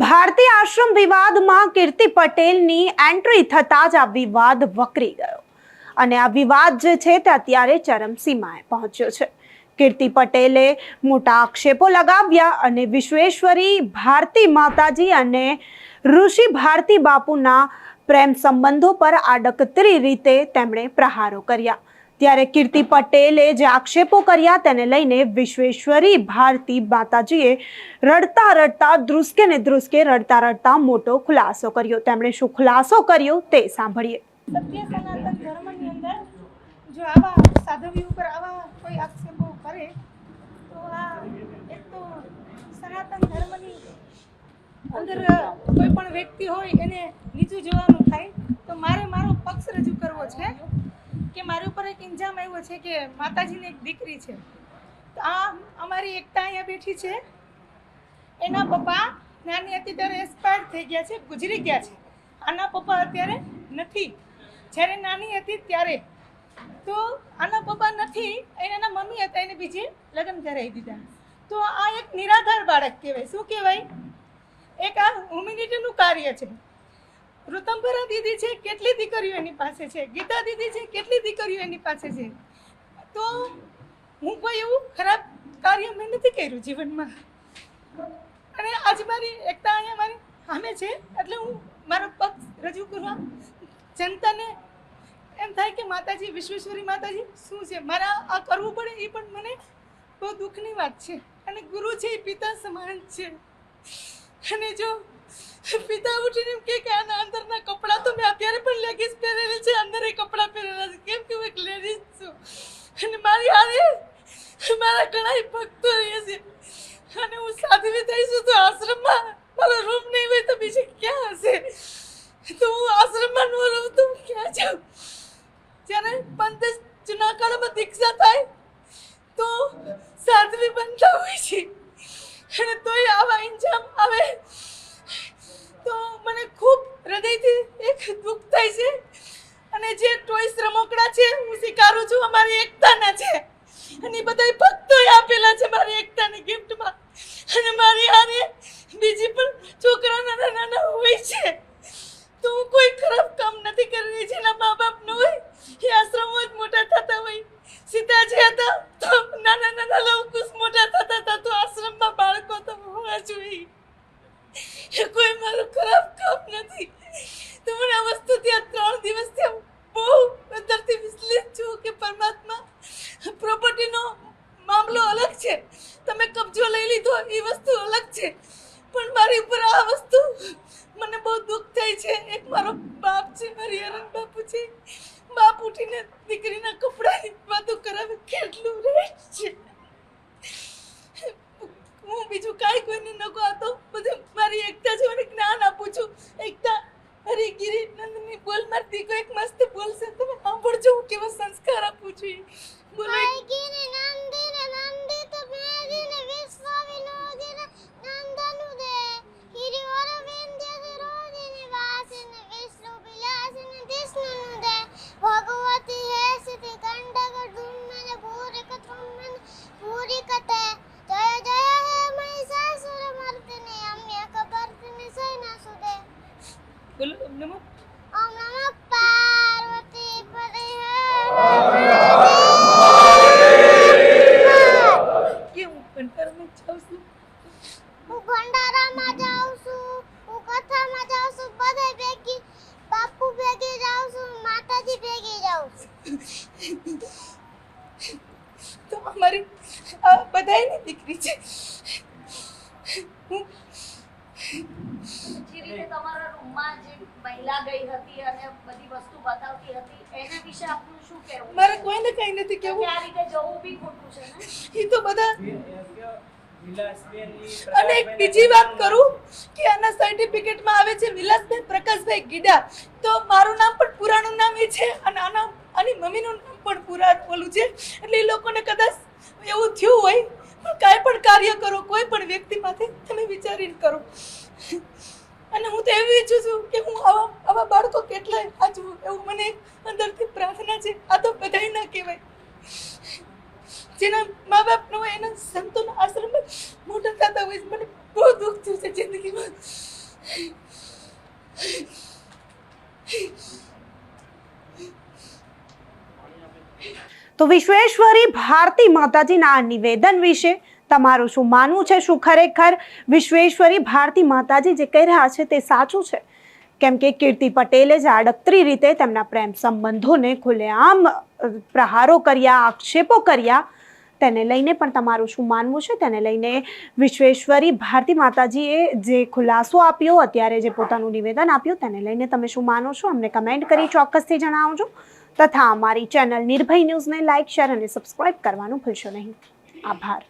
ભારતીય આશ્રમ વિવાદમાં કીર્તિ પટેલની એન્ટ્રી થતાં જ આ વિવાદ વકરી ગયો અને આ વિવાદ જે છે તે અત્યારે ચરમસીમાએ પહોંચ્યો છે. કીર્તિ પટેલે મોટા આક્ષેપો લગાવ્યા અને વિશ્વેશ્વરી ભારતી માતાજી અને ઋષિ ભારતી બાપુના પ્રેમ સંબંધો પર આડકતરી રીતે તેમણે પ્રહારો કર્યા. ત્યારે કીર્તિ પટેલે જે આક્ષેપો કર્યા તેને લઈને વિશ્વેશ્વરી ભારતી માતાજીએ રડતા રડતા ધ્રુસકે રડતા રડતા મોટો ખુલાસો કર્યો. તેમણે શું ખુલાસો કર્યો તે સાંભળીએ. સત્ય સનાતન ધર્મની અંદર જો આવા સાધવી ઉપર આવા કોઈ આક્ષેપો કરે તો આ એક તો સનાતન ધર્મની અંદર કોઈ પણ વ્યક્તિ હોય એને નીચું જોવાનું થાય. તો મારે મારો પક્ષ રજૂ કરવો છે કે મારી ઉપર એક ઇલ્ઝામ આવ્યો છે કે માતાજીની એક દીકરી છે. તો આ અમારી એકતા અહીંયા બેઠી છે, એના પપ્પા નાની હતી ત્યારે એક્સપાયર થઈ ગયા છે, ગુજરી ગયા છે. આના પપ્પા અત્યારે નથી. જ્યારે નાની હતી ત્યારે તો આના પપ્પા નથી, એના મમ્મી હતા, એને બીજે લગ્ન કરાવી દીધા. તો આ એક નિરાધાર બાળક કહેવાય. શું કહેવાય? એક આ હ્યુમેનિટીનું કાર્ય છે. ઋતંભરા દીદી છે, કેટલી દીકરીઓ એની પાસે છે. ગીતા દીદી છે, કેટલી દીકરીઓ એની પાસે છે. તો હું કોઈ એવું ખરાબ કાર્ય મેં નથી કર્યું જીવનમાં. અને આજ મારી એકતા અહીંયા મારી સામે છે એટલે હું મારો પક્ષ રજૂ કરવા જનતાને એમ થાય કે માતાજી વિશ્વેશ્વરી માતાજી શું છે, મારા આ કરવું પડે એ પણ મને બહુ દુઃખની વાત છે. અને ગુરુ છે એ પિતા સમાન છે. અને જો પિતા ઉઠીને એમ કે આના અંદરના કપડાં તો મેં અત્યારે પણ લેગીસ પહેરેલી છે, અંદર એ કપડાં પહેરેલા છે, કેમ કે હું એક લેડીઝ છું. અને મારી હારે મારા ઘણા ભક્તો રહે છે. અને હું સાધવી થઈશું તો આશ્રમમાં મારો રૂમ નહીં હોય તો બીજે ક્યાં હશે? તો હું આશ્રમમાં ન રહું તો હું ક્યાં જાઉં? જ્યારે પંથ જૂના કાળમાં દીક્ષા થાય તો સાધવી બનતા હોય છે. અને તોય આવા ઇન્જામ આવે તો મને ખૂબ હૃદયથી એક દુઃખ થાય છે. અને જે ટોયસ રમકડા છે હું સ્વીકારું છું, અમારી એકતાના છે. અને બધા ભક્તોએ આપેલા છે મારી એકતાની ગિફ્ટમાં. અને મારી હારે બીજી પણ છોકરા નાના નાના હોય છે. તો હું કોઈ ખરાબ કામ નથી કરી રહી. જેના મા બાપ ન હોય એ આશ્રમમાં જ મોટા થતા હોય. સીતાજી હતા તો નાના નાના લવકુશ મોટા થતા હતા. તો આશ્રમમાં બાળકો તો હોવા જોઈએ. એ કોઈ મારું ખરાબ કામ નથી. તો મને આ વસ્તુ ત્યાં 3 દિવસથી બહુ અંદરથી વિચલિત છું કે પરમાત્મા, પ્રોપર્ટીનો મામલો અલગ છે, તમે કબજો લઈ લીધો એ વસ્તુ અલગ છે, પણ મારી ઉપર આ વસ્તુ મને બહુ દુઃખ થાય છે. એક મારો બાપ છે, હરિહરન બાપુ છે. બાપ ઉઠીને દીકરીના કપડાની વાતો કરાવે, કેટલું રેટ છે. હું બીજું કાંઈ કોઈને ન કહો, તો બધું મારી એકતા છે. મને જ્ઞાન આપું છું. એકતા હરિગીરી નંદની બોલ મારતી કોઈ એક મસ્ત બોલશે, તમે સાંભળજો હું કેવો સંસ્કાર આપું છું. બોલો. હરિગીરી નંદીને નંદિત મેદિને વિશ્વ વિનોદિને નંદનુદે ગિરિવર વિંધ્યસે રોદિને વાસિને વિષ્ણુ વિલાસિને દિષ્ણુનુદે ભગવતી હેસિતિ કંડક ધુમ્મને ભૂરિક ધુમ્મને ભૂરિકતે જય જય હે મહિષાસુર મર્દિને અમ્યક વર્ધિને સૈનાસુદે. બોલો નમો. ઓમ નમઃ પાર્વતી પદે હું ભંડારામાં જાઉં છું, હું કથામાં જાઉં છું, બધા ભેગી બાપુ ભેગી જાઉં છું, માતાજી ભેગી જાઉં છું. તો અમારી આ બધાયની દીકરી છે. જે રીતે તમારા રૂમમાં જે મહિલા ગઈ હતી અને બધી વસ્તુ બતાવતી હતી એના વિશે આપનું શું કહેવું? મારે કોઈને કઈ નથી કેવું. આ રીતે જવું બી ખોટું છે ને. એ તો બધા. અને એક બીજી વાત કરું કે આના સર્ટિફિકેટમાં આવે છે વિલાસભાઈ પ્રકાશભાઈ ગીડા. તો મારું નામ પણ પુરાણું નામ એ છે અને આની મમ્મીનું નામ પણ પુરાણ બોલું છે. એટલે એ લોકોને કદાચ એવું થયું હોય. પણ કાંઈ પણ કાર્ય કરો, કોઈ પણ વ્યક્તિ માટે તમે વિચારીને કરો. અને હું તો એવી ઈચ્છું છું કે હું આવા બાળકો કેટલાય સાચવું, એવું મને અંદરથી પ્રાર્થના છે. આ તો બધાય ના કહેવાય. જેના મા બાપ ન હોય એના સંતોના આશ્રમમાં મોટા થતા હોય. મને બહુ દુઃખ થયું છે જિંદગીમાં. તો વિશ્વેશ્વરી ભારતી માતાજીના આ નિવેદન વિશે તમારું શું માનવું છે? શું ખરેખર વિશ્વેશ્વરી ભારતી માતાજી જે કહી રહ્યા છે તે સાચું છે? કેમ કે કીર્તિ પટેલે જે આડકતરી રીતે તેમના પ્રેમ સંબંધોને ખુલ્લેઆમ પ્રહારો કર્યા, આક્ષેપો કર્યા, તેને લઈને પણ તમારું શું માનવું છે? તેને લઈને વિશ્વેશ્વરી ભારતી માતાજીએ જે ખુલાસો આપ્યો, અત્યારે જે પોતાનું નિવેદન આપ્યું, તેને લઈને તમે શું માનો છો? અમને કમેન્ટ કરી ચોક્કસથી જણાવજો. તથા અમારી ચેનલ નિર્ભય ન્યૂઝને લાઇક, શેર અને સબસ્ક્રાઇબ કરવાનું ભૂલશો નહીં. આભાર.